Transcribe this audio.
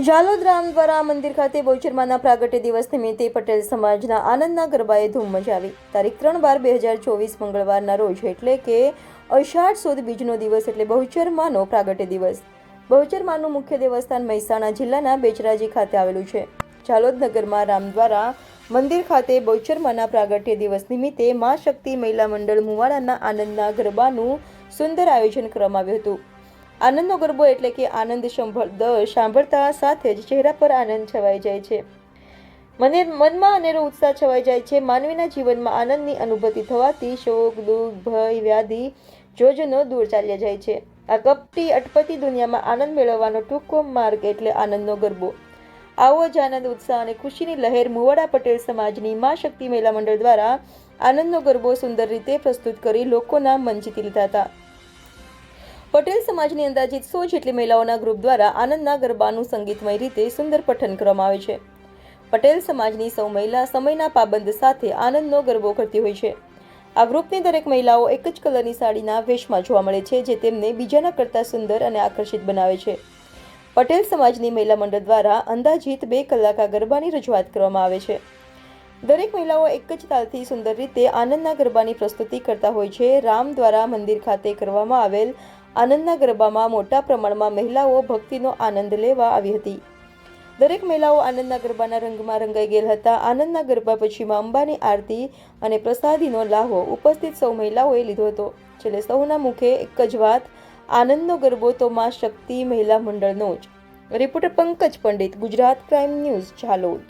જાલોદ રામદ્વારા મંદિર ખાતે બહુચરમાના પ્રાગટ્ય દિવસ નિમિત્તે પટેલ સમાજના આનંદના ગરબાએ ધૂમ મચાવી. તારીખ 3/12/2024 મંગળવારના રોજ એટલે કે અષાઢ સુદ બીજનો દિવસ એટલે બહુચરમાનો પ્રાગટ્ય દિવસ. બહુચરમાનું મુખ્ય દેવસ્થાન મહેસાણા જિલ્લાના બેચરાજી ખાતે આવેલું છે. જાલોદ નગરમાં રામદ્વારા મંદિર ખાતે બહુચરમાના પ્રાગટ્ય દિવસ નિમિત્તે મા શક્તિ મહિલા મંડળ મુવાડાના આનંદના ગરબાનું સુંદર આયોજન કરવામાં આવ્યું હતું. આનંદનો ગરબો એટલે કે આનંદ સાંભળતા સાથે જ ચહેરા પર આનંદ છવાઈ જાય છે. મનમાં અનેરો ઉત્સાહ છવાઈ જાય છે. માનવીના જીવનમાં આનંદની અનુભૂતિ થવાથી શોક, દુઃખ, ભય, વ્યાધિ, જોજનો દૂર ચાલ્યા જાય છે. આ કપટી અટપટી દુનિયામાં આનંદ મેળવવાનો ટૂંકો માર્ગ એટલે આનંદનો ગરબો. આવો જ આનંદ, ઉત્સાહ અને ખુશીની લહેર મુવાડા પટેલ સમાજની મા શક્તિ મહિલા મંડળ દ્વારા આનંદનો ગરબો સુંદર રીતે પ્રસ્તુત કરી લોકોના મન જીતી લીધા હતા. પટેલ સમાજની અંદાજિત 100 જેટલી મહિલાઓના ગ્રુપ દ્વારા આનંદના ગરબાનું સંગીતમય રીતે સુંદર પઠન કરવામાં આવે છે. પટેલ સમાજની સૌ મહિલા સમયના પાબંદ સાથે આનંદનો ગરબો કરતી હોય છે. આ ગ્રુપની દરેક મહિલાઓ એક જ કલરની સાડીના વેશમાં જોવા મળે છે, જે તેમને બીજાના કરતાં સુંદર અને આકર્ષિત બનાવે છે. પટેલ સમાજની મહિલા મંડળ દ્વારા અંદાજિત 2 કલાક આ ગરબાની રજૂઆત કરવામાં આવે છે. દરેક મહિલાઓ એક જ તાલથી સુંદર રીતે આનંદના ગરબાની પ્રસ્તુતિ કરતા હોય છે. રામ દ્વારા મંદિર ખાતે કરવામાં આવેલ આનંદના ગરબામાં મોટા પ્રમાણમાં મહિલાઓ ભક્તિનો આનંદ લેવા આવી હતી. દરેક મહિલાઓ આનંદના ગરબાના રંગમાં રંગાઈ ગયેલ હતા. આનંદના ગરબા પછી માં અંબાની આરતી અને પ્રસાદીનો લાહો ઉપસ્થિત સૌ મહિલાઓએ લીધો હતો. છેલ્લે સૌના મુખે એક જ વાત, આનંદનો ગરબો તો માં શક્તિ મહિલા મંડળનો જ. Reporter Pankaj Pandit, Gujarat crime news, Jhalod.